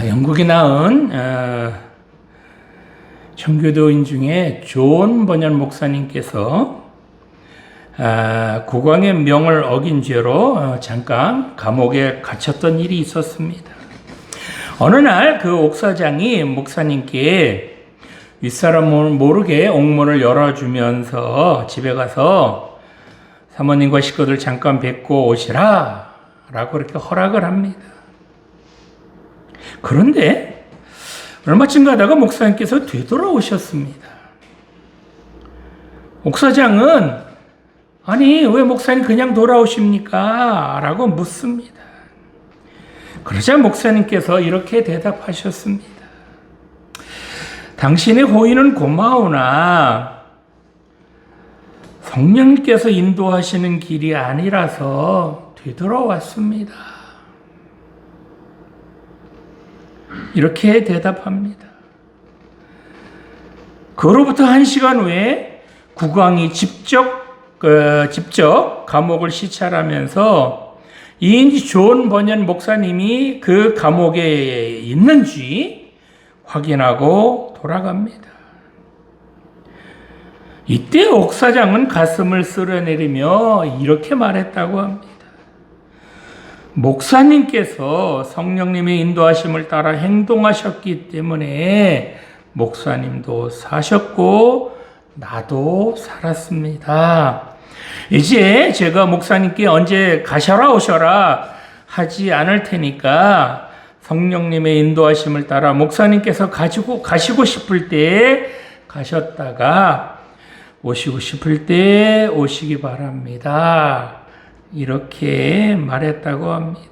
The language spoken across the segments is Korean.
영국에 나온 청교도인 중에 존 버년 목사님께서 국왕의 명을 어긴 죄로 잠깐 감옥에 갇혔던 일이 있었습니다. 어느 날 그 옥사장이 목사님께 윗사람을 모르게 옥문을 열어주면서 집에 가서 사모님과 식구들 잠깐 뵙고 오시라 라고 그렇게 허락을 합니다. 그런데 얼마쯤 가다가 목사님께서 되돌아오셨습니다. 옥사장은 아니 왜 목사님 그냥 돌아오십니까? 라고 묻습니다. 그러자 목사님께서 이렇게 대답하셨습니다. 당신의 호의는 고마우나 성령님께서 인도하시는 길이 아니라서 되돌아왔습니다. 이렇게 대답합니다. 그로부터 1시간 후에 국왕이 직접 감옥을 시찰하면서 이 존 버년 목사님이 그 감옥에 있는지 확인하고 돌아갑니다. 이때 옥사장은 가슴을 쓸어내리며 이렇게 말했다고 합니다. 목사님께서 성령님의 인도하심을 따라 행동하셨기 때문에 목사님도 사셨고 나도 살았습니다. 이제 제가 목사님께 언제 가셔라 오셔라 하지 않을 테니까 성령님의 인도하심을 따라 목사님께서 가시고 싶을 때 가셨다가 오시고 싶을 때 오시기 바랍니다. 이렇게 말했다고 합니다.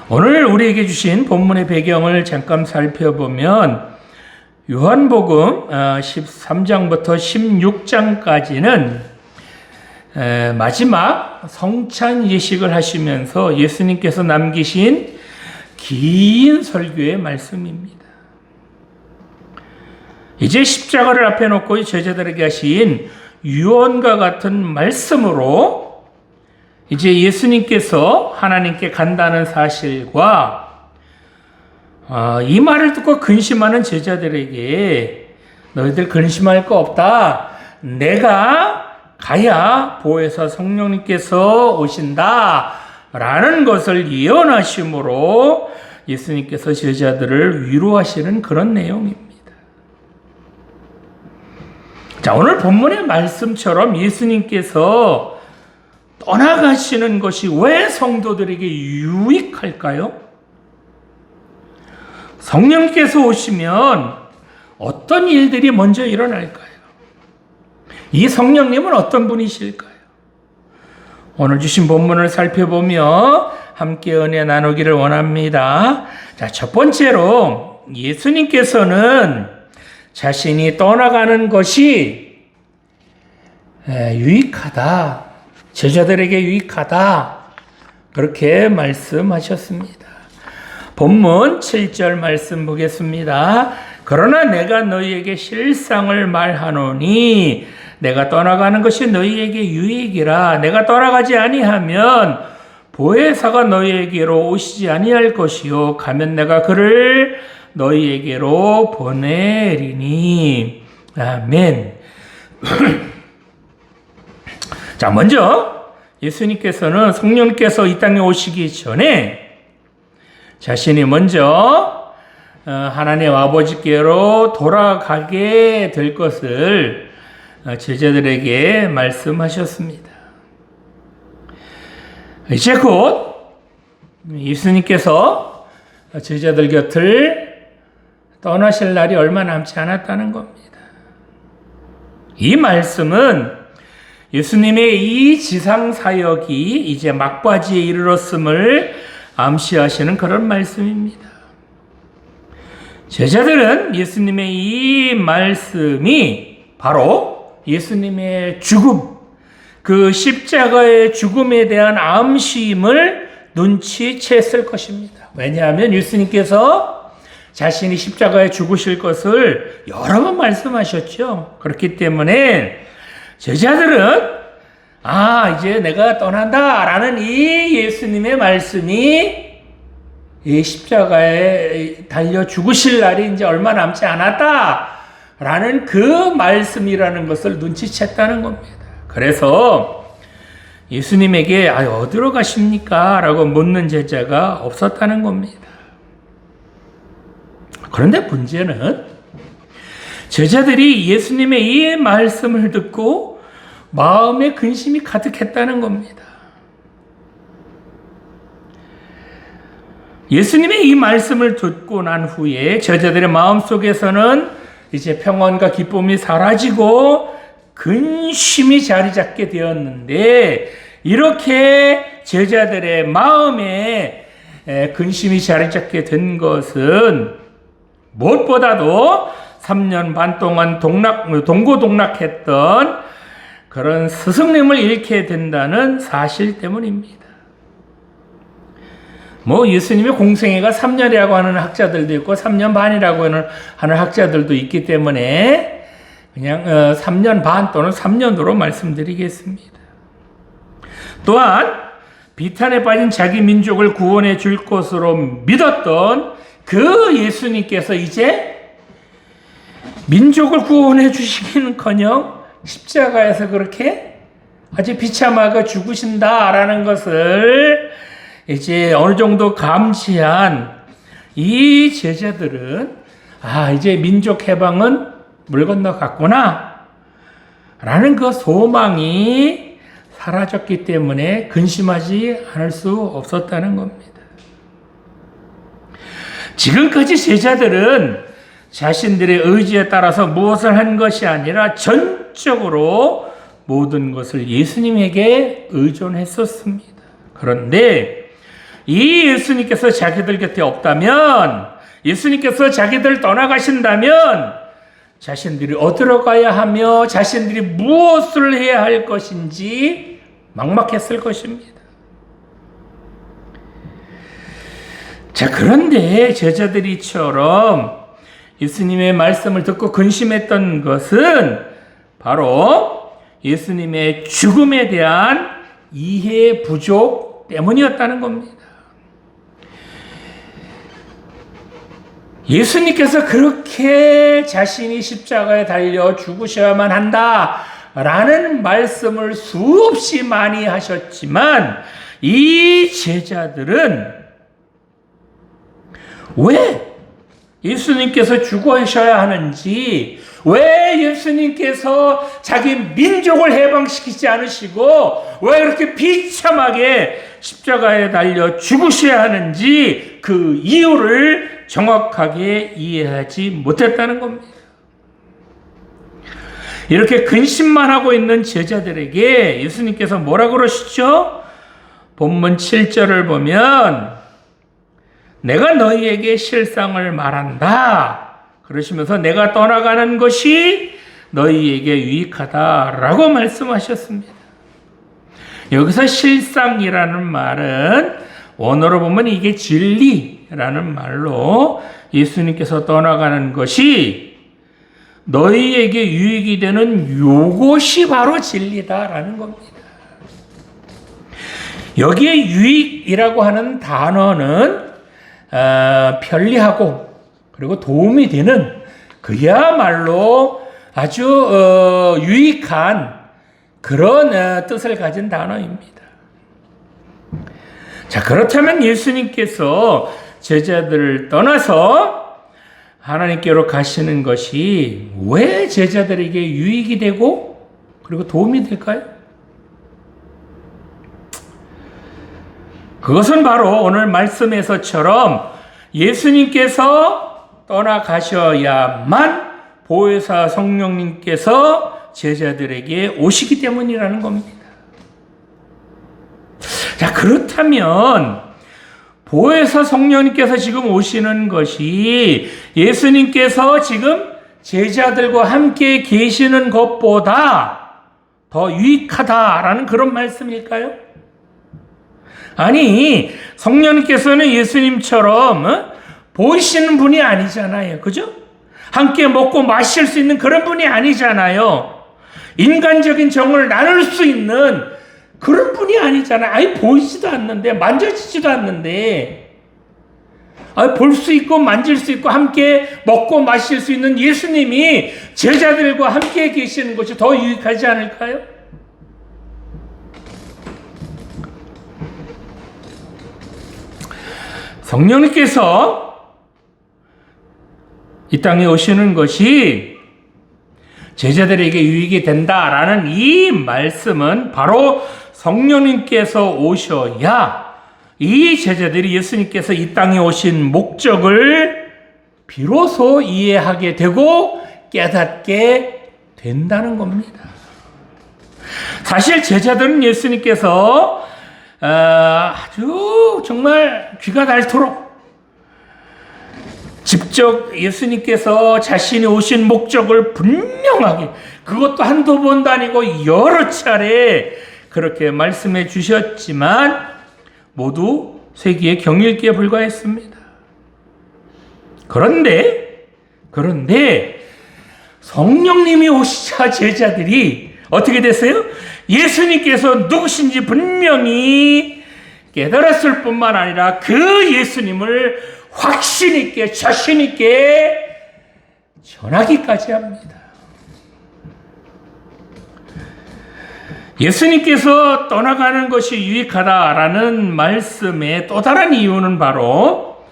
오늘 우리에게 주신 본문의 배경을 잠깐 살펴보면 요한복음 13장부터 16장까지는 마지막 성찬 예식을 하시면서 예수님께서 남기신 긴 설교의 말씀입니다. 이제 십자가를 앞에 놓고 제자들에게 하신 유언과 같은 말씀으로 이제 예수님께서 하나님께 간다는 사실과 이 말을 듣고 근심하는 제자들에게 너희들 근심할 거 없다. 내가 가야 보혜사 성령님께서 오신다. 라는 것을 예언하심으로 예수님께서 제자들을 위로하시는 그런 내용입니다. 자, 오늘 본문의 말씀처럼 예수님께서 떠나가시는 것이 왜 성도들에게 유익할까요? 성령께서 오시면 어떤 일들이 먼저 일어날까요? 이 성령님은 어떤 분이실까요? 오늘 주신 본문을 살펴보며 함께 은혜 나누기를 원합니다. 자, 첫 번째로 예수님께서는 자신이 떠나가는 것이 유익하다. 제자들에게 유익하다. 그렇게 말씀하셨습니다. 본문 7절 말씀 보겠습니다. 그러나 내가 너희에게 실상을 말하노니 내가 떠나가는 것이 너희에게 유익이라. 내가 떠나가지 아니하면 보혜사가 너희에게로 오시지 아니할 것이요 가면 내가 그를 너희에게로 보내리니. 아멘. 자, 먼저 예수님께서는 성령께서 이 땅에 오시기 전에 자신이 먼저 하나님 아버지께로 돌아가게 될 것을 제자들에게 말씀하셨습니다. 이제 곧 예수님께서 제자들 곁을 떠나실 날이 얼마 남지 않았다는 겁니다. 이 말씀은 예수님의 이 지상 사역이 이제 막바지에 이르렀음을 암시하시는 그런 말씀입니다. 제자들은 예수님의 이 말씀이 바로 예수님의 죽음, 그 십자가의 죽음에 대한 암시임을 눈치챘을 것입니다. 왜냐하면 예수님께서 자신이 십자가에 죽으실 것을 여러 번 말씀하셨죠. 그렇기 때문에 제자들은 이제 내가 떠난다라는 이 예수님의 말씀이 이 십자가에 달려 죽으실 날이 이제 얼마 남지 않았다라는 그 말씀이라는 것을 눈치챘다는 겁니다. 그래서 예수님에게 어디로 가십니까? 라고 묻는 제자가 없었다는 겁니다. 그런데 문제는 제자들이 예수님의 이 말씀을 듣고 마음에 근심이 가득했다는 겁니다. 예수님의 이 말씀을 듣고 난 후에 제자들의 마음속에서는 이제 평안과 기쁨이 사라지고 근심이 자리 잡게 되었는데, 이렇게 제자들의 마음에 근심이 자리 잡게 된 것은 무엇보다도 3년 반 동안 동고동락했던 그런 스승님을 잃게 된다는 사실 때문입니다. 예수님의 공생애가 3년이라고 하는 학자들도 있고 3년 반이라고 하는 학자들도 있기 때문에 그냥 3년 반 또는 3년으로 말씀드리겠습니다. 또한 비탄에 빠진 자기 민족을 구원해 줄 것으로 믿었던 그 예수님께서 이제 민족을 구원해 주시기는커녕 십자가에서 그렇게 아주 비참하게 죽으신다라는 것을 이제 어느 정도 감지한 이 제자들은 이제 민족 해방은 물 건너갔구나 라는 그 소망이 사라졌기 때문에 근심하지 않을 수 없었다는 겁니다. 지금까지 제자들은 자신들의 의지에 따라서 무엇을 한 것이 아니라 전적으로 모든 것을 예수님에게 의존했었습니다. 그런데 이 예수님께서 자기들 곁에 없다면, 예수님께서 자기들 떠나가신다면 자신들이 어디로 가야 하며 자신들이 무엇을 해야 할 것인지 막막했을 것입니다. 그런데 제자들이처럼 예수님의 말씀을 듣고 근심했던 것은 바로 예수님의 죽음에 대한 이해 부족 때문이었다는 겁니다. 예수님께서 그렇게 자신이 십자가에 달려 죽으셔야만 한다라는 말씀을 수없이 많이 하셨지만, 이 제자들은 왜 예수님께서 죽으셔야 하는지, 왜 예수님께서 자기 민족을 해방시키지 않으시고 왜 그렇게 비참하게 십자가에 달려 죽으셔야 하는지 그 이유를 정확하게 이해하지 못했다는 겁니다. 이렇게 근심만 하고 있는 제자들에게 예수님께서 뭐라 그러시죠? 본문 7절을 보면 내가 너희에게 실상을 말한다. 그러시면서 내가 떠나가는 것이 너희에게 유익하다라고 말씀하셨습니다. 여기서 실상이라는 말은 원어로 보면 이게 진리라는 말로 예수님께서 떠나가는 것이 너희에게 유익이 되는 요것이 바로 진리다라는 겁니다. 여기에 유익이라고 하는 단어는 편리하고 그리고 도움이 되는 그야말로 아주 유익한 그런 뜻을 가진 단어입니다. 그렇다면 예수님께서 제자들을 떠나서 하나님께로 가시는 것이 왜 제자들에게 유익이 되고 그리고 도움이 될까요? 그것은 바로 오늘 말씀에서처럼 예수님께서 떠나가셔야만 보혜사 성령님께서 제자들에게 오시기 때문이라는 겁니다. 그렇다면 보혜사 성령님께서 지금 오시는 것이 예수님께서 지금 제자들과 함께 계시는 것보다 더 유익하다라는 그런 말씀일까요? 아니, 성령님께서는 예수님처럼 보이시는 분이 아니잖아요. 그죠? 함께 먹고 마실 수 있는 그런 분이 아니잖아요. 인간적인 정을 나눌 수 있는 그런 분이 아니잖아요. 아예 보이지도 않는데, 만져지지도 않는데, 볼 수 있고 만질 수 있고 함께 먹고 마실 수 있는 예수님이 제자들과 함께 계시는 것이 더 유익하지 않을까요? 성령님께서 이 땅에 오시는 것이 제자들에게 유익이 된다라는 이 말씀은 바로 성령님께서 오셔야 이 제자들이 예수님께서 이 땅에 오신 목적을 비로소 이해하게 되고 깨닫게 된다는 겁니다. 사실 제자들은 예수님께서 아주 정말 귀가 닳도록 직접 예수님께서 자신이 오신 목적을 분명하게, 그것도 한두 번도 아니고 여러 차례 그렇게 말씀해 주셨지만 모두 세기의 경읽기에 불과했습니다. 그런데 성령님이 오시자 제자들이 어떻게 됐어요? 예수님께서 누구신지 분명히 깨달았을 뿐만 아니라 그 예수님을 확신 있게 자신 있게 전하기까지 합니다. 예수님께서 떠나가는 것이 유익하다라는 말씀의 또 다른 이유는 바로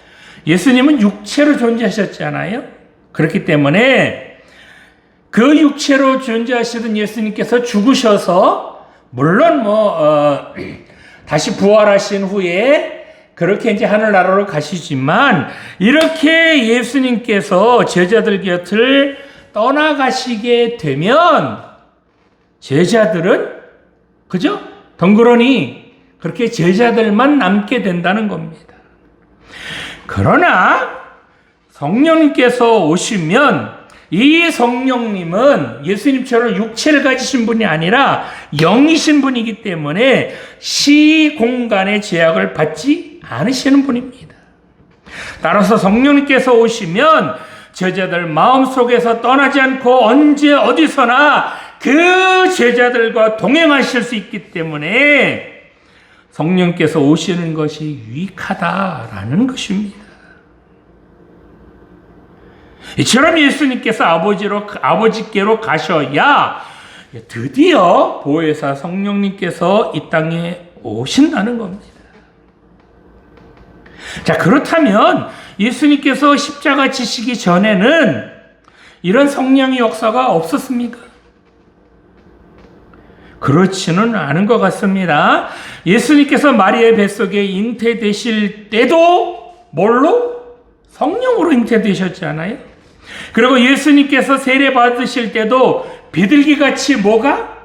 예수님은 육체로 존재하셨잖아요. 그렇기 때문에 그 육체로 존재하시던 예수님께서 죽으셔서 물론 다시 부활하신 후에 그렇게 이제 하늘나라로 가시지만 이렇게 예수님께서 제자들 곁을 떠나가시게 되면 제자들은 그죠? 덩그러니 그렇게 제자들만 남게 된다는 겁니다. 그러나 성령님께서 오시면 이 성령님은 예수님처럼 육체를 가지신 분이 아니라 영이신 분이기 때문에 시 공간의 제약을 받지 않으시는 분입니다. 따라서 성령님께서 오시면 제자들 마음속에서 떠나지 않고 언제 어디서나 그 제자들과 동행하실 수 있기 때문에 성령께서 오시는 것이 유익하다라는 것입니다. 이처럼 예수님께서 아버지께로 가셔야 드디어 보혜사 성령님께서 이 땅에 오신다는 겁니다. 자, 그렇다면 예수님께서 십자가 지시기 전에는 이런 성령의 역사가 없었습니까? 그렇지는 않은 것 같습니다. 예수님께서 마리아의 뱃속에 잉태되실 때도 뭘로? 성령으로 잉태되셨잖아요. 그리고 예수님께서 세례 받으실 때도 비둘기같이 뭐가?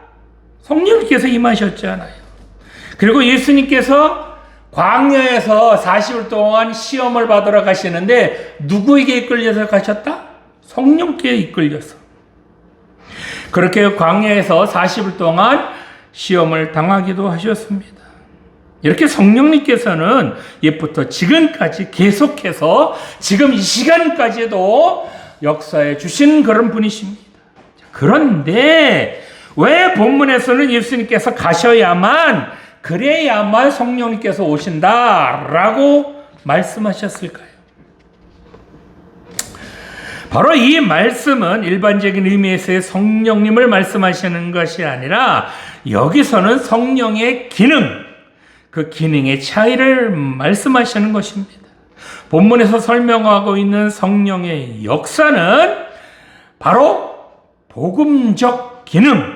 성령님께서 임하셨잖아요. 그리고 예수님께서 광야에서 40일 동안 시험을 받으러 가시는데 누구에게 이끌려서 가셨다? 성령께 이끌려서. 그렇게 광야에서 40일 동안 시험을 당하기도 하셨습니다. 이렇게 성령님께서는 옛부터 지금까지 계속해서 지금 이 시간까지도 역사해 주신 그런 분이십니다. 그런데 왜 본문에서는 예수님께서 가셔야만 그래야만 성령님께서 오신다라고 말씀하셨을까요? 바로 이 말씀은 일반적인 의미에서의 성령님을 말씀하시는 것이 아니라 여기서는 성령의 기능, 그 기능의 차이를 말씀하시는 것입니다. 본문에서 설명하고 있는 성령의 역사는 바로 복음적 기능,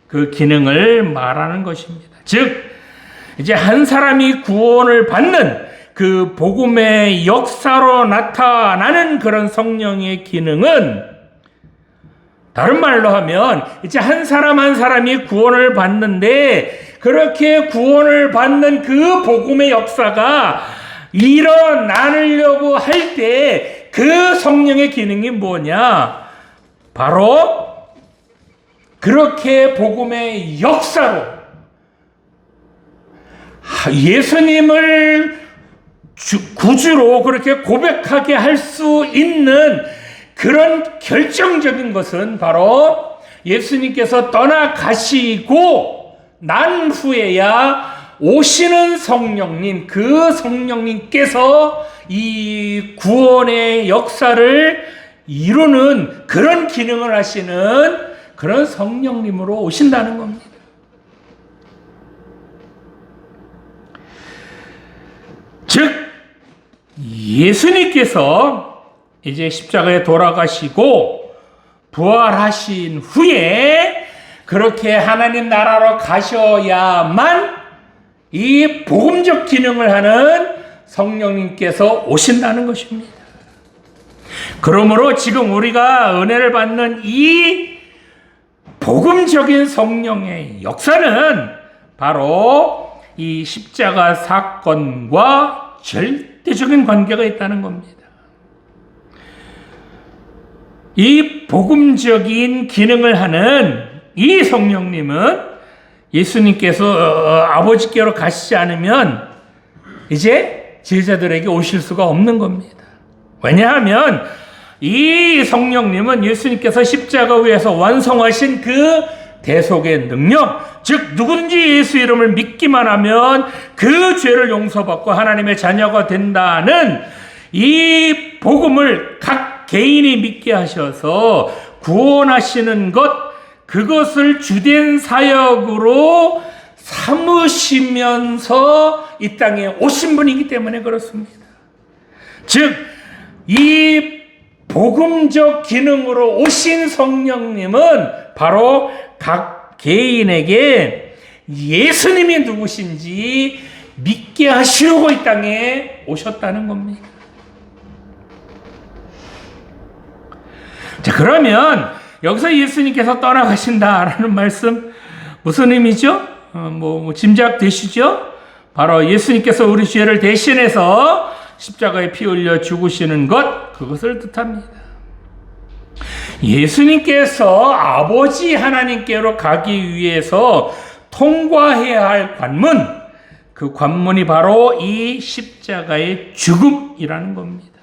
그 기능을 말하는 것입니다. 즉, 이제 한 사람이 구원을 받는 그 복음의 역사로 나타나는 그런 성령의 기능은 다른 말로 하면 이제 한 사람 한 사람이 구원을 받는데 그렇게 구원을 받는 그 복음의 역사가 일어나려고 할 때 그 성령의 기능이 뭐냐? 바로 그렇게 복음의 역사로 예수님을 구주로 그렇게 고백하게 할 수 있는 그런 결정적인 것은 바로 예수님께서 떠나가시고 난 후에야 오시는 성령님, 그 성령님께서 이 구원의 역사를 이루는 그런 기능을 하시는 그런 성령님으로 오신다는 겁니다. 즉 예수님께서 이제 십자가에 돌아가시고 부활하신 후에 그렇게 하나님 나라로 가셔야만 이 복음적 기능을 하는 성령님께서 오신다는 것입니다. 그러므로 지금 우리가 은혜를 받는 이 복음적인 성령의 역사는 바로 이 십자가 사건과 절대적인 관계가 있다는 겁니다. 이 복음적인 기능을 하는 이 성령님은 예수님께서 아버지께로 가시지 않으면 이제 제자들에게 오실 수가 없는 겁니다. 왜냐하면 이 성령님은 예수님께서 십자가 위에서 완성하신 그 대속의 능력, 즉 누구든지 예수 이름을 믿기만 하면 그 죄를 용서받고 하나님의 자녀가 된다는 이 복음을 각 개인이 믿게 하셔서 구원하시는 것, 그것을 주된 사역으로 삼으시면서 이 땅에 오신 분이기 때문에 그렇습니다. 즉, 이 복음적 기능으로 오신 성령님은 바로 각 개인에게 예수님이 누구신지 믿게 하시려고 이 땅에 오셨다는 겁니다. 자, 그러면 여기서 예수님께서 떠나가신다라는 말씀 무슨 의미죠? 짐작되시죠? 바로 예수님께서 우리 죄를 대신해서 십자가에 피 흘려 죽으시는 것, 그것을 뜻합니다. 예수님께서 아버지 하나님께로 가기 위해서 통과해야 할 관문, 그 관문이 바로 이 십자가의 죽음이라는 겁니다.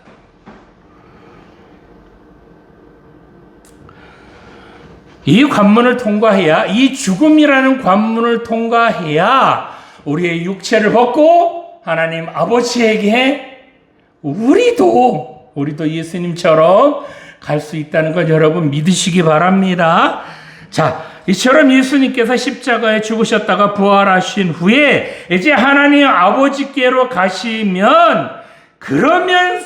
이 관문을 통과해야, 이 죽음이라는 관문을 통과해야 우리의 육체를 벗고 하나님 아버지에게 우리도 예수님처럼 갈 수 있다는 걸 여러분 믿으시기 바랍니다. 자, 이처럼 예수님께서 십자가에 죽으셨다가 부활하신 후에 이제 하나님 아버지께로 가시면, 그러면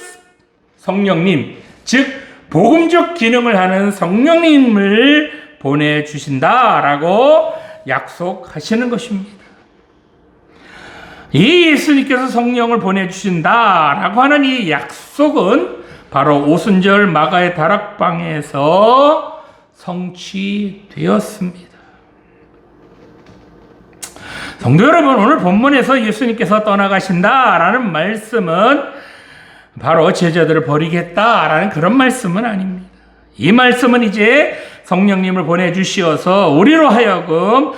성령님, 즉 복음적 기능을 하는 성령님을 보내주신다라고 약속하시는 것입니다. 이 예수님께서 성령을 보내주신다라고 하는 이 약속은 바로 오순절 마가의 다락방에서 성취되었습니다. 성도 여러분, 오늘 본문에서 예수님께서 떠나가신다라는 말씀은 바로 제자들을 버리겠다라는 그런 말씀은 아닙니다. 이 말씀은 이제 성령님을 보내주시어서 우리로 하여금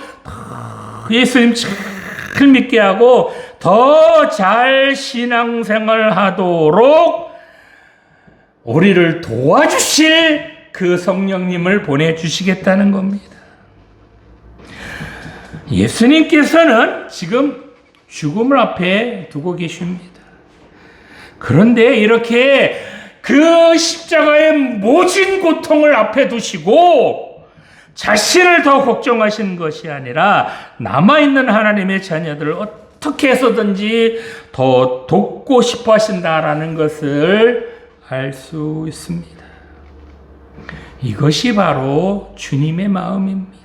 예수님 잘 믿게 하고 더 잘 신앙생활 하도록 우리를 도와주실 그 성령님을 보내주시겠다는 겁니다. 예수님께서는 지금 죽음을 앞에 두고 계십니다. 그런데 이렇게 그 십자가의 모진 고통을 앞에 두시고 자신을 더 걱정하시는 것이 아니라 남아있는 하나님의 자녀들을 어떻게 해서든지 더 돕고 싶어 하신다라는 것을 알 수 있습니다. 이것이 바로 주님의 마음입니다.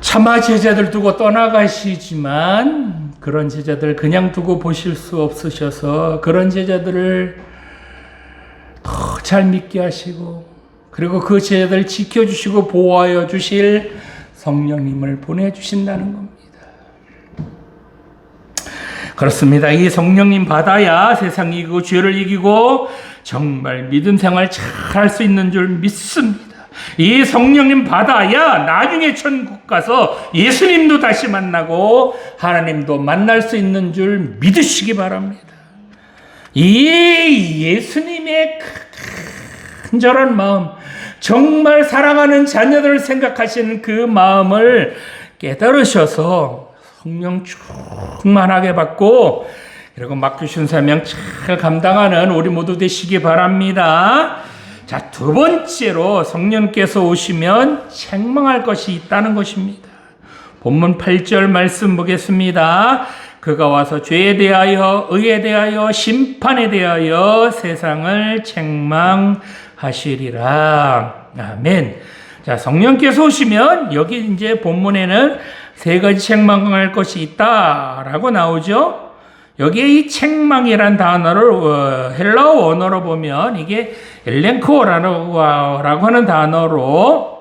차마 제자들 두고 떠나가시지만 그런 제자들 그냥 두고 보실 수 없으셔서 그런 제자들을 더 잘 믿게 하시고, 그리고 그 제자들을 지켜주시고 보호하여 주실 성령님을 보내주신다는 겁니다. 그렇습니다. 이 성령님 받아야 세상이 이기고 죄를 이기고 정말 믿음 생활 잘 할 수 있는 줄 믿습니다. 이 성령님 받아야 나중에 천국 가서 예수님도 다시 만나고 하나님도 만날 수 있는 줄 믿으시기 바랍니다. 이 예수님의 간절한 마음, 정말 사랑하는 자녀들을 생각하시는 그 마음을 깨달으셔서 성령 충만하게 받고 그리고 맡기신 사명 잘 감당하는 우리 모두 되시기 바랍니다. 자, 두 번째로 성령께서 오시면 책망할 것이 있다는 것입니다. 본문 8절 말씀 보겠습니다. 그가 와서 죄에 대하여, 의에 대하여, 심판에 대하여 세상을 책망하시리라. 아멘. 자, 성령께서 오시면 여기 이제 본문에는 세 가지 책망할 것이 있다라고 나오죠. 여기에 이 책망이란 단어를 헬라어 원어로 보면 이게 엘렌코라고 하는 단어로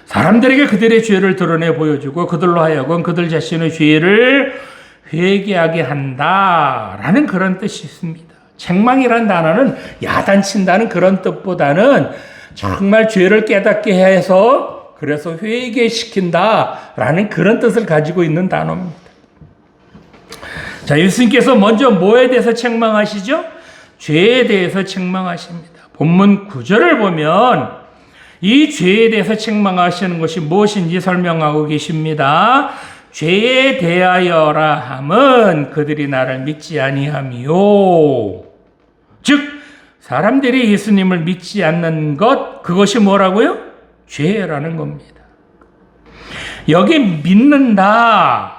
사람들에게 그들의 죄를 드러내 보여주고 그들로 하여금 그들 자신의 죄를 회개하게 한다라는 그런 뜻이 있습니다. 책망이란 단어는 야단친다는 그런 뜻보다는 정말 죄를 깨닫게 해서 그래서 회개시킨다라는 그런 뜻을 가지고 있는 단어입니다. 자, 예수님께서 먼저 뭐에 대해서 책망하시죠? 죄에 대해서 책망하십니다. 본문 9절을 보면 이 죄에 대해서 책망하시는 것이 무엇인지 설명하고 계십니다. 죄에 대하여라 함은 그들이 나를 믿지 아니함이요. 즉 사람들이 예수님을 믿지 않는 것, 그것이 뭐라고요? 죄라는 겁니다. 여기 믿는다.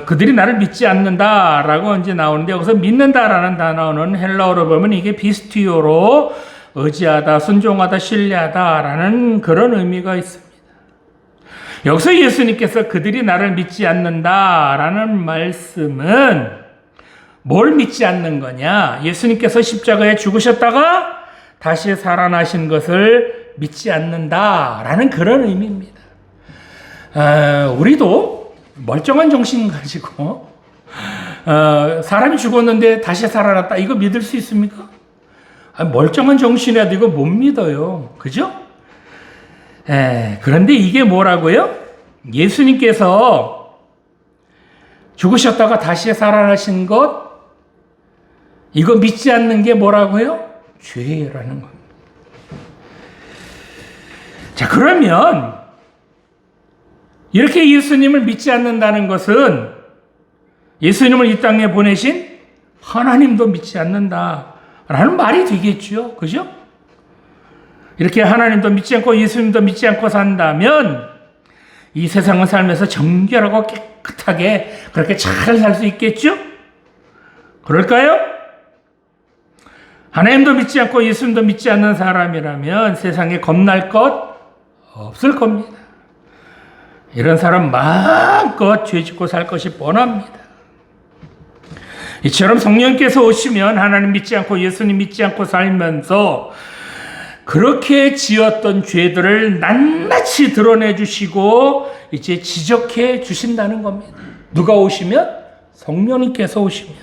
그들이 나를 믿지 않는다라고 이제 나오는데 여기서 믿는다라는 단어는 헬라어로 보면 이게 비스티오로 의지하다, 순종하다, 신뢰하다라는 그런 의미가 있습니다. 여기서 예수님께서 그들이 나를 믿지 않는다라는 말씀은 뭘 믿지 않는 거냐? 예수님께서 십자가에 죽으셨다가 다시 살아나신 것을 믿지 않는다라는 그런 의미입니다. 우리도 멀쩡한 정신 가지고 사람이 죽었는데 다시 살아났다 이거 믿을 수 있습니까? 멀쩡한 정신이라도 이거 못 믿어요. 그죠? 그런데 이게 뭐라고요? 예수님께서 죽으셨다가 다시 살아나신 것 이거 믿지 않는 게 뭐라고요? 죄라는 겁니다. 자, 그러면 이렇게 예수님을 믿지 않는다는 것은 예수님을 이 땅에 보내신 하나님도 믿지 않는다라는 말이 되겠죠. 그죠? 이렇게 하나님도 믿지 않고 예수님도 믿지 않고 산다면 이 세상을 살면서 정결하고 깨끗하게 그렇게 잘 살 수 있겠죠? 그럴까요? 하나님도 믿지 않고 예수님도 믿지 않는 사람이라면 세상에 겁날 것 없을 겁니다. 이런 사람 마음껏 죄짓고 살 것이 뻔합니다. 이처럼 성령께서 오시면 하나님 믿지 않고 예수님 믿지 않고 살면서 그렇게 지었던 죄들을 낱낱이 드러내 주시고 이제 지적해 주신다는 겁니다. 누가 오시면? 성령님께서 오시면.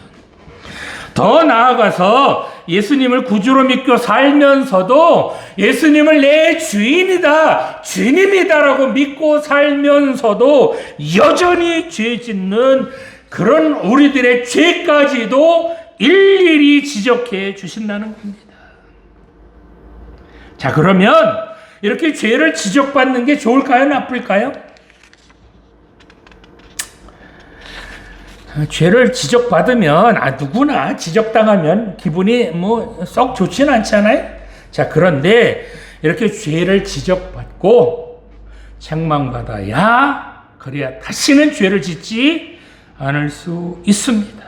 더 나아가서 예수님을 구주로 믿고 살면서도 예수님을 내 주인이다, 주님이다라고 믿고 살면서도 여전히 죄 짓는 그런 우리들의 죄까지도 일일이 지적해 주신다는 겁니다. 자, 그러면 이렇게 죄를 지적받는 게 좋을까요? 나쁠까요? 죄를 지적받으면 누구나 지적당하면 기분이 썩 좋지는 않잖아요. 자, 그런데 이렇게 죄를 지적받고 책망받아야 그래야 다시는 죄를 짓지 않을 수 있습니다.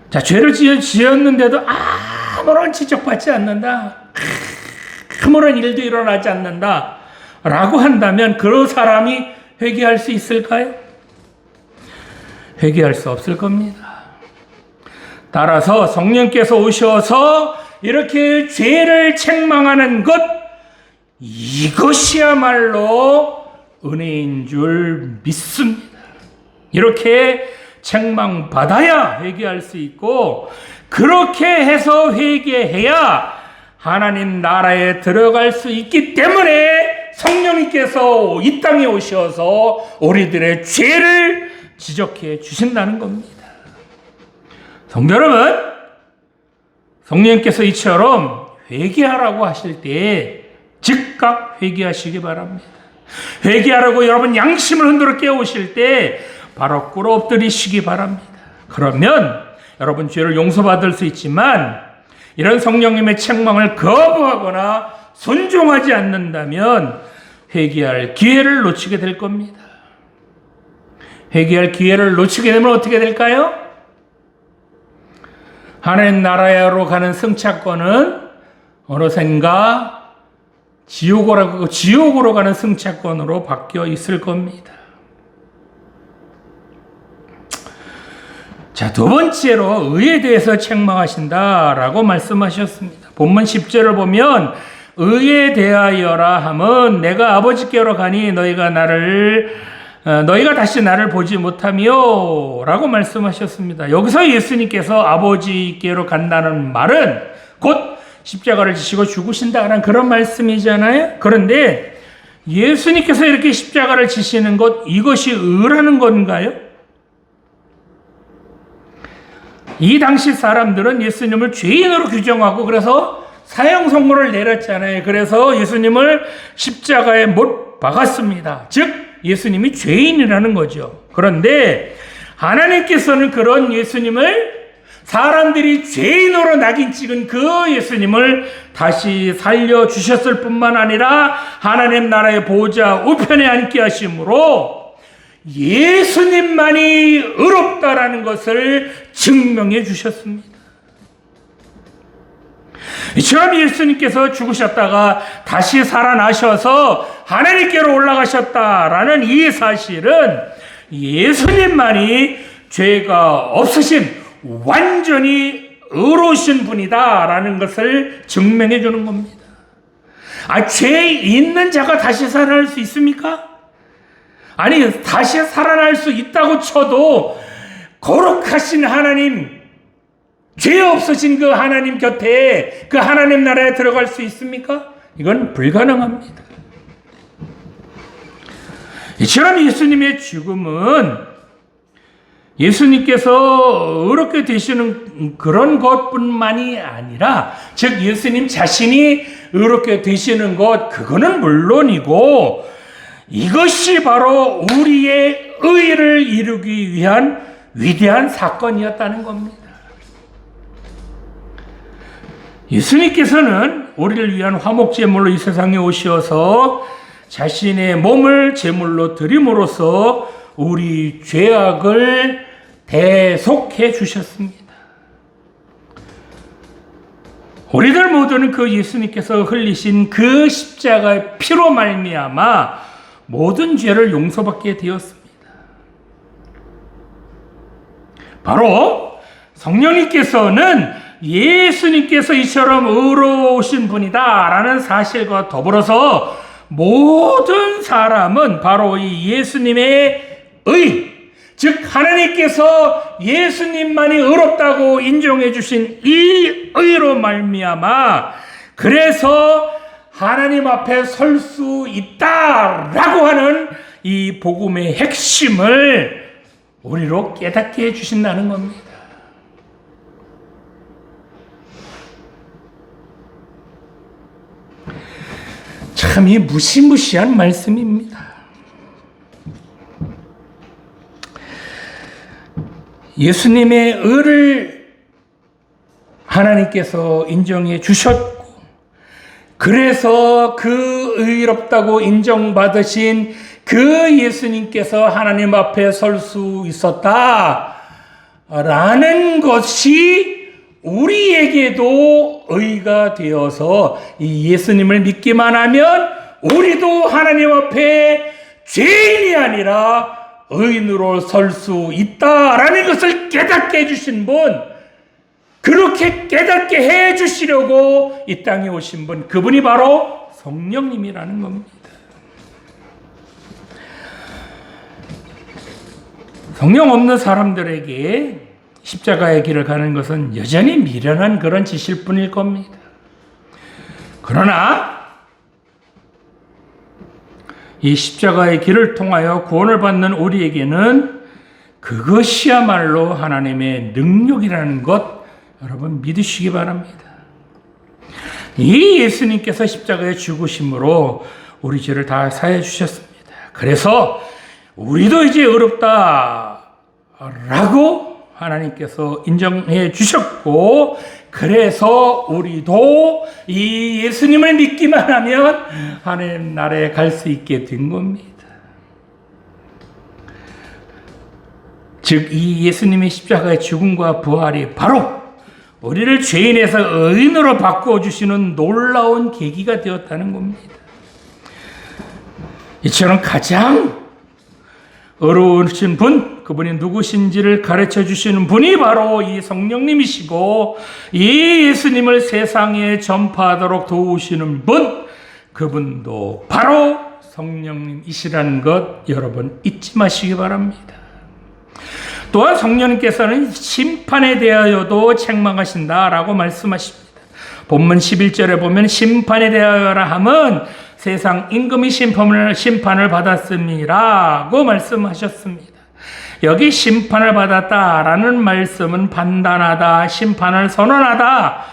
자, 죄를 지었는데도 아무런 지적받지 않는다, 아무런 일도 일어나지 않는다 라고 한다면 그 사람이 회개할 수 있을까요? 회개할 수 없을 겁니다. 따라서 성령께서 오셔서 이렇게 죄를 책망하는 것, 이것이야말로 은혜인 줄 믿습니다. 이렇게 책망받아야 회개할 수 있고, 그렇게 해서 회개해야 하나님 나라에 들어갈 수 있기 때문에 성령님께서 이 땅에 오셔서 우리들의 죄를 지적해 주신다는 겁니다. 성도 여러분, 성령께서 이처럼 회개하라고 하실 때 즉각 회개하시기 바랍니다. 회개하라고 여러분 양심을 흔들어 깨우실 때 바로 꿇어 엎드리시기 바랍니다. 그러면 여러분 죄를 용서받을 수 있지만 이런 성령님의 책망을 거부하거나 순종하지 않는다면 회개할 기회를 놓치게 될 겁니다. 회개할 기회를 놓치게 되면 어떻게 될까요? 하나님 나라로 가는 승차권은 어느샌가 지옥으로 가는 승차권으로 바뀌어 있을 겁니다. 자, 두 번째로 의에 대해서 책망하신다라고 말씀하셨습니다. 본문 10절을 보면 의에 대하여라 함은 내가 아버지께로 가니 너희가 다시 나를 보지 못하며 라고 말씀하셨습니다. 여기서 예수님께서 아버지께로 간다는 말은 곧 십자가를 지시고 죽으신다는 그런 말씀이잖아요. 그런데 예수님께서 이렇게 십자가를 지시는 것, 이것이 의라는 건가요? 이 당시 사람들은 예수님을 죄인으로 규정하고 그래서 사형 선고를 내렸잖아요. 그래서 예수님을 십자가에 못 박았습니다. 즉 예수님이 죄인이라는 거죠. 그런데 하나님께서는 그런 예수님을 사람들이 죄인으로 낙인 찍은 그 예수님을 다시 살려주셨을 뿐만 아니라 하나님 나라의 보좌 우편에 앉게 하심으로 예수님만이 의롭다라는 것을 증명해 주셨습니다. 이처럼 예수님께서 죽으셨다가 다시 살아나셔서 하나님께로 올라가셨다라는 이 사실은 예수님만이 죄가 없으신 완전히 의로우신 분이다라는 것을 증명해 주는 겁니다. 죄 있는 자가 다시 살아날 수 있습니까? 아니, 다시 살아날 수 있다고 쳐도 거룩하신 하나님, 죄 없으신 그 하나님 곁에 그 하나님 나라에 들어갈 수 있습니까? 이건 불가능합니다. 이처럼 예수님의 죽음은 예수님께서 의롭게 되시는 그런 것뿐만이 아니라, 즉 예수님 자신이 의롭게 되시는 것, 그거는 물론이고 이것이 바로 우리의 의를 이루기 위한 위대한 사건이었다는 겁니다. 예수님께서는 우리를 위한 화목제물로 이 세상에 오셔서 자신의 몸을 제물로 드림으로써 우리 죄악을 대속해 주셨습니다. 우리들 모두는 그 예수님께서 흘리신 그 십자가의 피로 말미암아 모든 죄를 용서받게 되었습니다. 바로 성령님께서는 예수님께서 이처럼 의로우신 분이다라는 사실과 더불어서 모든 사람은 바로 이 예수님의 의, 즉 하나님께서 예수님만이 의롭다고 인정해 주신 이 의로 말미암아 그래서 하나님 앞에 설 수 있다라고 하는 이 복음의 핵심을 우리로 깨닫게 해주신다는 겁니다. 참 이 무시무시한 말씀입니다. 예수님의 의를 하나님께서 인정해 주셨고 그래서 그 의롭다고 인정받으신 그 예수님께서 하나님 앞에 설 수 있었다라는 것이 우리에게도 의가 되어서 이 예수님을 믿기만 하면 우리도 하나님 앞에 죄인이 아니라 의인으로 설 수 있다라는 것을 깨닫게 해주신 분, 그렇게 깨닫게 해주시려고 이 땅에 오신 분, 그분이 바로 성령님이라는 겁니다. 성령 없는 사람들에게 십자가의 길을 가는 것은 여전히 미련한 그런 짓일 뿐일 겁니다. 그러나 이 십자가의 길을 통하여 구원을 받는 우리에게는 그것이야말로 하나님의 능력이라는 것 여러분 믿으시기 바랍니다. 이 예수님께서 십자가에 죽으심으로 우리 죄를 다 사해 주셨습니다. 그래서 우리도 이제 의롭다라고 하나님께서 인정해 주셨고, 그래서 우리도 이 예수님을 믿기만 하면 하나님 나라에 갈 수 있게 된 겁니다. 즉 이 예수님의 십자가의 죽음과 부활이 바로 우리를 죄인에서 의인으로 바꿔주시는 놀라운 계기가 되었다는 겁니다. 이처럼 가장 어려우신 분, 그분이 누구신지를 가르쳐 주시는 분이 바로 이 성령님이시고, 이 예수님을 세상에 전파하도록 도우시는 분, 그분도 바로 성령님이시라는 것 여러분 잊지 마시기 바랍니다. 또한 성령님께서는 심판에 대하여도 책망하신다라고 말씀하십니다. 본문 11절에 보면 심판에 대하여라 함은 세상 임금이 심판을 받았음이라고 말씀하셨습니다. 여기 심판을 받았다라는 말씀은 판단하다, 심판을 선언하다,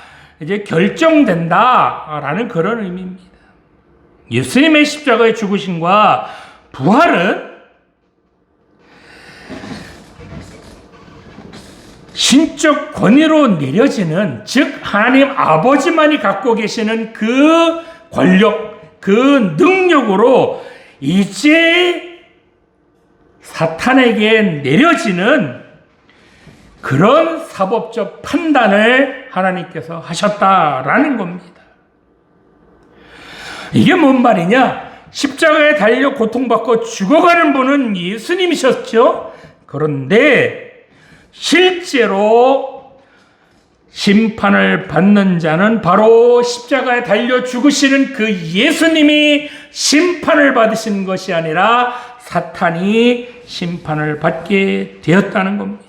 이제 결정된다라는 그런 의미입니다. 예수님의 십자가의 죽으심과 부활은 신적 권위로 내려지는, 즉 하나님 아버지만이 갖고 계시는 그 권력, 그 능력으로 이제 사탄에게 내려지는 그런 사법적 판단을 하나님께서 하셨다라는 겁니다. 이게 뭔 말이냐? 십자가에 달려 고통받고 죽어가는 분은 예수님이셨죠. 그런데 실제로 심판을 받는 자는 바로 십자가에 달려 죽으시는 그 예수님이 심판을 받으신 것이 아니라 사탄이 심판을 받게 되었다는 겁니다.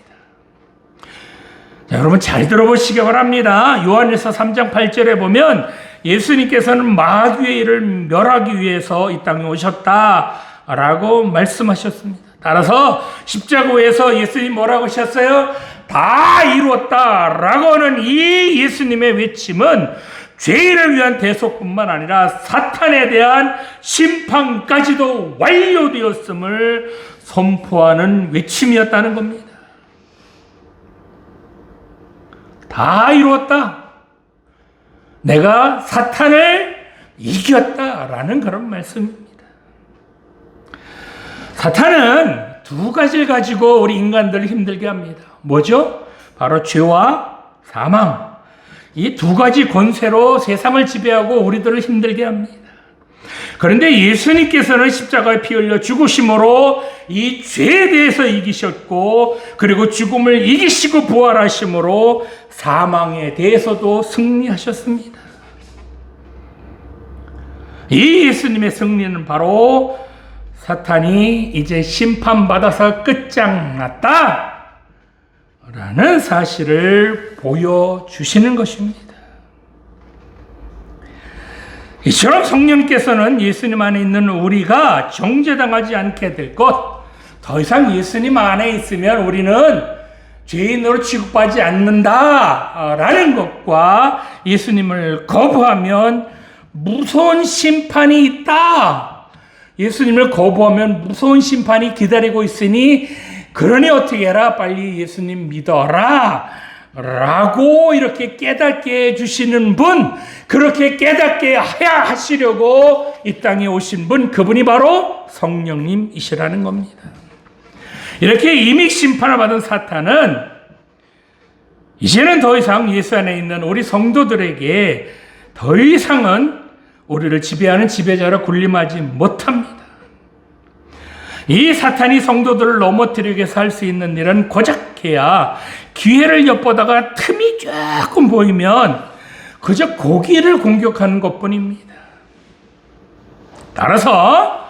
자, 여러분 잘 들어보시기 바랍니다. 요한일서 3장 8절에 보면 예수님께서는 마귀의 일을 멸하기 위해서 이 땅에 오셨다라고 말씀하셨습니다. 따라서 십자가에서 예수님 뭐라고 하셨어요? 다 이루었다라고 하는 이 예수님의 외침은 죄인을 위한 대속뿐만 아니라 사탄에 대한 심판까지도 완료되었음을 선포하는 외침이었다는 겁니다. 다 이루었다. 내가 사탄을 이겼다라는 그런 말씀입니다. 사탄은 두 가지를 가지고 우리 인간들을 힘들게 합니다. 뭐죠? 바로 죄와 사망. 이 두 가지 권세로 세상을 지배하고 우리들을 힘들게 합니다. 그런데 예수님께서는 십자가에 피 흘려 죽으심으로 이 죄에 대해서 이기셨고, 그리고 죽음을 이기시고 부활하심으로 사망에 대해서도 승리하셨습니다. 이 예수님의 승리는 바로 사탄이 이제 심판받아서 끝장났다 라는 사실을 보여주시는 것입니다. 이처럼 성령께서는 예수님 안에 있는 우리가 정죄당하지 않게 될 것, 더 이상 예수님 안에 있으면 우리는 죄인으로 취급하지 않는다 라는 것과 예수님을 거부하면 무서운 심판이 있다, 예수님을 거부하면 무서운 심판이 기다리고 있으니 그러니 어떻게 해라, 빨리 예수님 믿어라 라고 이렇게 깨닫게 해주시는 분, 그렇게 깨닫게 하시려고 이 땅에 오신 분, 그분이 바로 성령님이시라는 겁니다. 이렇게 임익 심판을 받은 사탄은 이제는 더 이상 예수 안에 있는 우리 성도들에게 더 이상은 우리를 지배하는 지배자로 군림하지 못합니다. 이 사탄이 성도들을 넘어뜨리기 위해서 할 수 있는 일은 고작해야 기회를 엿보다가 틈이 조금 보이면 그저 고기를 공격하는 것뿐입니다. 따라서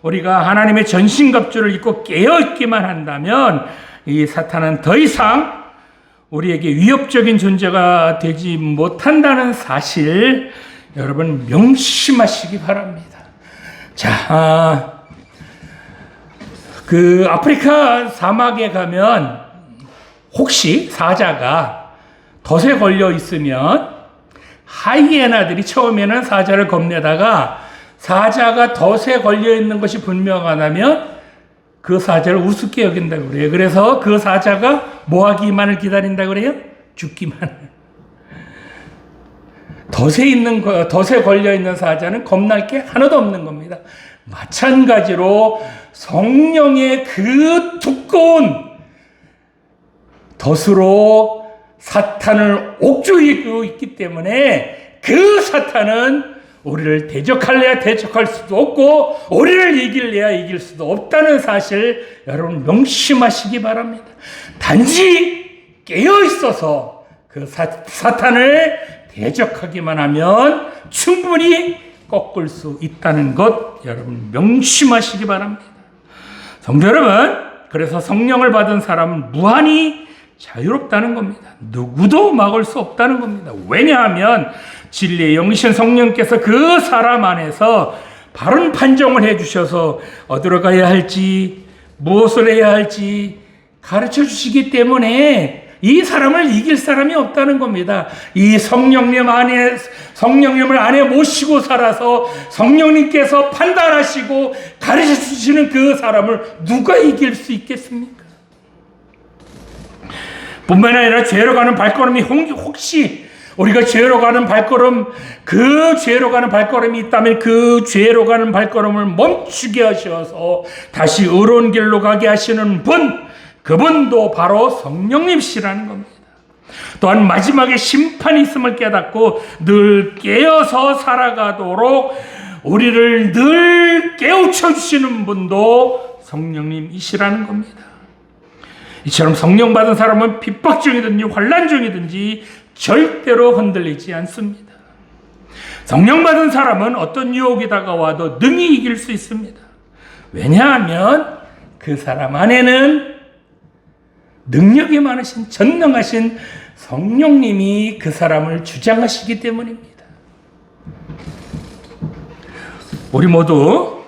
우리가 하나님의 전신갑주를 입고 깨어있기만 한다면 이 사탄은 더 이상 우리에게 위협적인 존재가 되지 못한다는 사실 여러분 명심하시기 바랍니다. 자, 아프리카 사막에 가면 혹시 사자가 덫에 걸려 있으면 하이에나들이 처음에는 사자를 겁내다가 사자가 덫에 걸려 있는 것이 분명하다면 그 사자를 우습게 여긴다고 그래요. 그래서 그 사자가 뭐 하기만을 기다린다고 그래요? 죽기만. 덫에 걸려 있는 사자는 겁날 게 하나도 없는 겁니다. 마찬가지로 성령의 그 두꺼운 덫으로 사탄을 옥죄이고 있기 때문에 그 사탄은 우리를 대적할래야 대적할 수도 없고 우리를 이길래야 이길 수도 없다는 사실 여러분 명심하시기 바랍니다. 단지 깨어 있어서 그 사탄을 대적하기만 하면 충분히 꺾을 수 있다는 것 여러분 명심하시기 바랍니다. 성도 여러분, 그래서 성령을 받은 사람은 무한히 자유롭다는 겁니다. 누구도 막을 수 없다는 겁니다. 왜냐하면 진리의 영이신 성령께서 그 사람 안에서 바른 판정을 해주셔서 어디로 가야 할지 무엇을 해야 할지 가르쳐 주시기 때문에 이 사람을 이길 사람이 없다는 겁니다. 이 성령님을 안에 모시고 살아서 성령님께서 판단하시고 가르쳐 주시는 그 사람을 누가 이길 수 있겠습니까? 뿐만 아니라 죄로 가는 발걸음이 혹시 우리가 죄로 가는 발걸음, 그 죄로 가는 발걸음이 있다면 그 죄로 가는 발걸음을 멈추게 하셔서 다시 의로운 길로 가게 하시는 분, 그분도 바로 성령님이시라는 겁니다. 또한 마지막에 심판이 있음을 깨닫고 늘 깨어서 살아가도록 우리를 늘 깨우쳐 주시는 분도 성령님이시라는 겁니다. 이처럼 성령 받은 사람은 핍박 중이든지 환난 중이든지 절대로 흔들리지 않습니다. 성령 받은 사람은 어떤 유혹이 다가와도 능히 이길 수 있습니다. 왜냐하면 그 사람 안에는 능력이 많으신 전능하신 성령님이 그 사람을 주장하시기 때문입니다. 우리 모두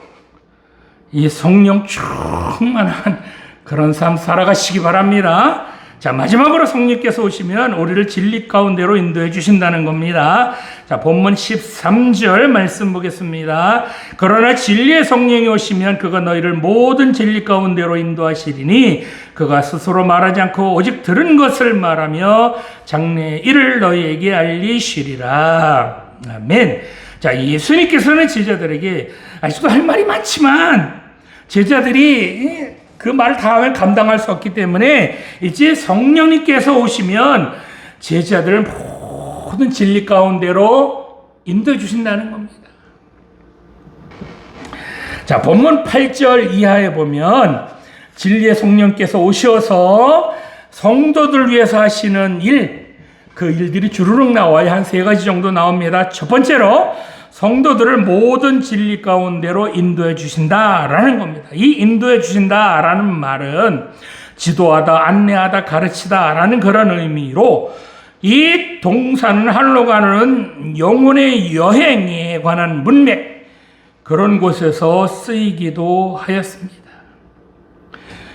이 성령 충만한 그런 삶 살아가시기 바랍니다. 자, 마지막으로 성령께서 오시면 우리를 진리 가운데로 인도해 주신다는 겁니다. 자, 본문 13절 말씀 보겠습니다. 그러나 진리의 성령이 오시면 그가 너희를 모든 진리 가운데로 인도하시리니 그가 스스로 말하지 않고 오직 들은 것을 말하며 장래의 일을 너희에게 알리시리라. 아멘. 자, 예수님께서는 제자들에게 아직도 할 말이 많지만 제자들이 그 말을 다 하면 감당할 수 없기 때문에 이제 성령님께서 오시면 제자들을 모든 진리 가운데로 인도해 주신다는 겁니다. 자, 본문 8절 이하에 보면 진리의 성령께서 오셔서 성도들 위해서 하시는 일, 그 일들이 주르륵 나와요. 한 3가지 정도 나옵니다. 첫 번째로 성도들을 모든 진리 가운데로 인도해 주신다라는 겁니다. 이 인도해 주신다라는 말은 지도하다, 안내하다, 가르치다라는 그런 의미로 이 동사는 하늘로 가는 영혼의 여행에 관한 문맥, 그런 곳에서 쓰이기도 하였습니다.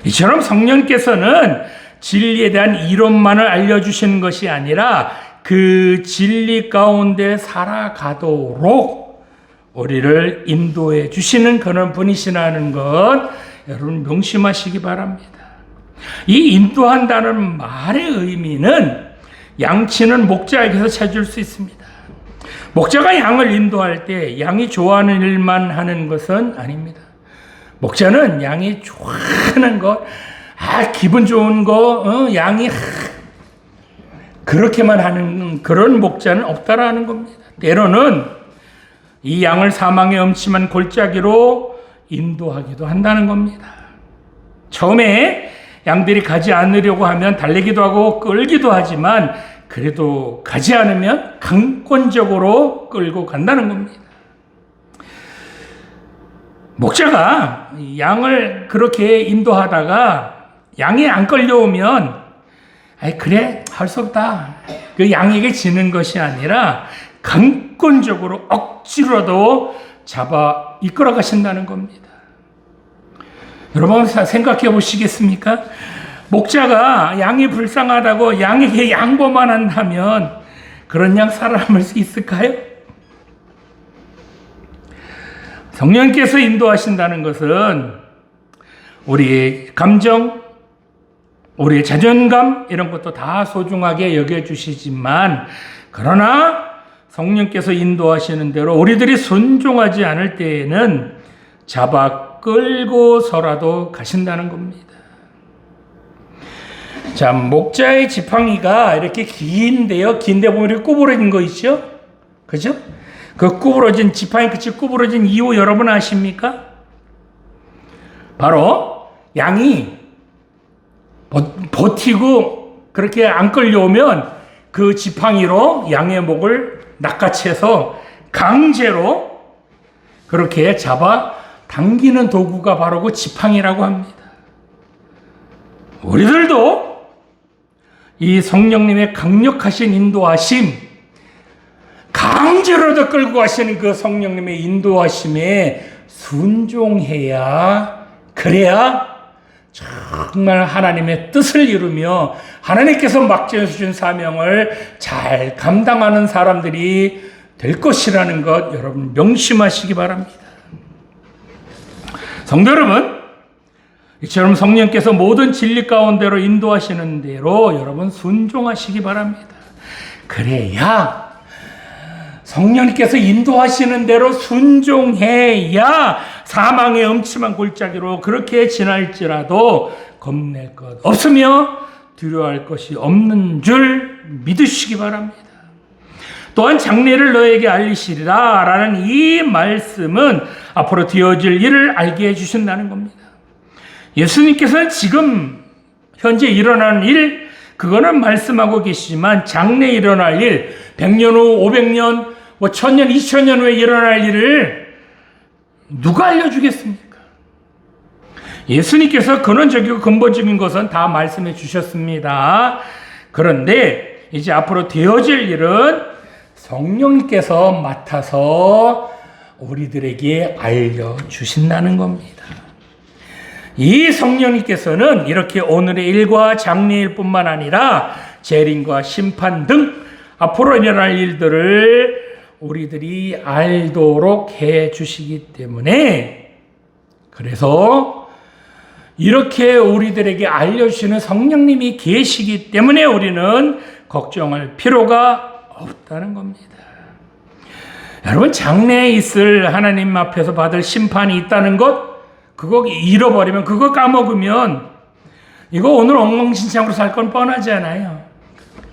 이처럼 성령께서는 진리에 대한 이론만을 알려주시는 것이 아니라 그 진리 가운데 살아가도록 우리를 인도해 주시는 그런 분이시라는 것 여러분 명심하시기 바랍니다. 이 인도한다는 말의 의미는 양치는 목자에게서 찾을 수 있습니다. 목자가 양을 인도할 때 양이 좋아하는 일만 하는 것은 아닙니다. 목자는 양이 좋아하는 것, 기분 좋은 거, 양이 그렇게만 하는 그런 목자는 없다라는 겁니다. 때로는 이 양을 사망의 음침한 골짜기로 인도하기도 한다는 겁니다. 처음에 양들이 가지 않으려고 하면 달래기도 하고 끌기도 하지만 그래도 가지 않으면 강권적으로 끌고 간다는 겁니다. 목자가 양을 그렇게 인도하다가 양이 안 끌려오면 그래 할 수 없다, 그 양에게 지는 것이 아니라 강권적으로 억지로라도 잡아 이끌어 가신다는 겁니다. 여러분 생각해 보시겠습니까? 목자가 양이 불쌍하다고 양에게 양보만 한다면 그런 양 살아남을 수 있을까요? 성령께서 인도하신다는 것은 우리의 감정, 우리의 자존감 이런 것도 다 소중하게 여겨주시지만 그러나 성령께서 인도하시는 대로 우리들이 순종하지 않을 때에는 잡아 끌고서라도 가신다는 겁니다. 자, 목자의 지팡이가 이렇게 긴데요. 긴데 보면 이렇게 구부러진 거 있죠? 그죠? 그 구부러진 지팡이 끝이 구부러진 이유 여러분 아십니까? 바로 양이 버티고 그렇게 안 끌려오면 그 지팡이로 양의 목을 낚아채서 강제로 그렇게 잡아 당기는 도구가 바로 그 지팡이라고 합니다. 우리들도 이 성령님의 강력하신 인도하심, 강제로도 끌고 가시는 그 성령님의 인도하심에 순종해야, 그래야 정말 하나님의 뜻을 이루며 하나님께서 맡겨주신 사명을 잘 감당하는 사람들이 될 것이라는 것 여러분 명심하시기 바랍니다. 성도 여러분, 이처럼 성령께서 모든 진리 가운데로 인도하시는 대로 여러분 순종하시기 바랍니다. 그래야 성령님께서 인도하시는 대로 순종해야 사망의 음침한 골짜기로 그렇게 지날지라도 겁낼 것 없으며 두려워할 것이 없는 줄 믿으시기 바랍니다. 또한 장래를 너에게 알리시리라 라는 이 말씀은 앞으로 되어질 일을 알게 해주신다는 겁니다. 예수님께서는 지금 현재 일어나는 일, 그거는 말씀하고 계시지만 장래에 일어날 일, 100년 후, 500년, 1000년, 2000년 후에 일어날 일을 누가 알려주겠습니까? 예수님께서 근원적이고 근본적인 것은 다 말씀해 주셨습니다. 그런데 이제 앞으로 되어질 일은 성령님께서 맡아서 우리들에게 알려주신다는 겁니다. 이 성령님께서는 이렇게 오늘의 일과 장래일 뿐만 아니라 재림과 심판 등 앞으로 일어날 일들을 우리들이 알도록 해 주시기 때문에, 그래서 이렇게 우리들에게 알려주시는 성령님이 계시기 때문에 우리는 걱정할 필요가 없다는 겁니다. 여러분, 장래에 있을 하나님 앞에서 받을 심판이 있다는 것, 그거 잃어버리면, 그거 까먹으면 이거 오늘 엉망진창으로 살 건 뻔하지 않아요.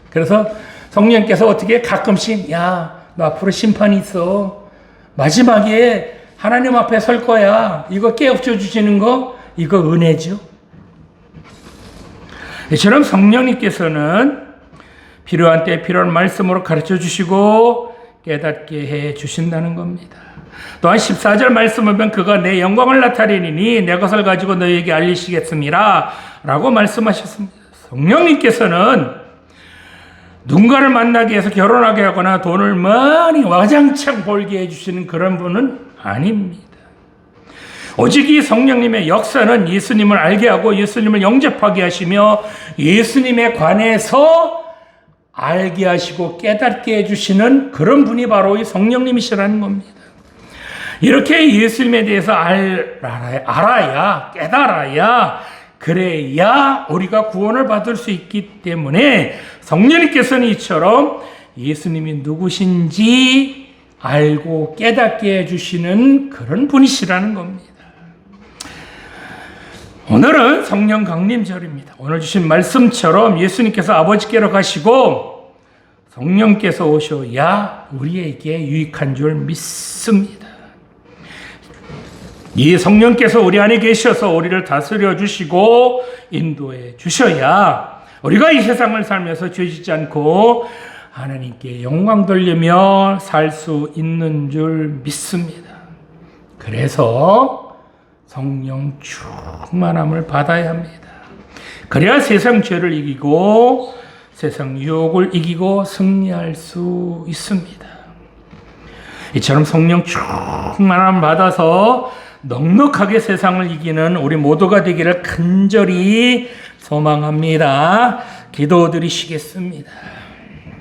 그래서 성령께서 어떻게 가끔씩 야, 너 앞으로 심판이 있어. 마지막에 하나님 앞에 설 거야. 이거 깨우쳐 주시는 거, 이거 은혜죠. 이처럼 성령님께서는 필요한 때 필요한 말씀으로 가르쳐 주시고 깨닫게 해 주신다는 겁니다. 또한 14절 말씀을 보면 그가 내 영광을 나타내리니 내 것을 가지고 너희에게 알리시겠습니다 라고 말씀하셨습니다. 성령님께서는 누군가를 만나게 해서 결혼하게 하거나 돈을 많이 와장창 벌게 해주시는 그런 분은 아닙니다. 오직 이 성령님의 역사는 예수님을 알게 하고 예수님을 영접하게 하시며 예수님에 관해서 알게 하시고 깨닫게 해주시는 그런 분이 바로 이 성령님이시라는 겁니다. 이렇게 예수님에 대해서 알아야, 깨달아야, 그래야 우리가 구원을 받을 수 있기 때문에 성령님께서는 이처럼 예수님이 누구신지 알고 깨닫게 해주시는 그런 분이시라는 겁니다. 오늘은 성령 강림절입니다. 오늘 주신 말씀처럼 예수님께서 아버지께로 가시고 성령께서 오셔야 우리에게 유익한 줄 믿습니다. 이 성령께서 우리 안에 계셔서 우리를 다스려 주시고 인도해 주셔야 우리가 이 세상을 살면서 죄짓지 않고 하나님께 영광 돌리며 살 수 있는 줄 믿습니다. 그래서 성령 충만함을 받아야 합니다. 그래야 세상 죄를 이기고 세상 유혹을 이기고 승리할 수 있습니다. 이처럼 성령 충만함을 받아서 넉넉하게 세상을 이기는 우리 모두가 되기를 간절히 소망합니다. 기도드리시겠습니다.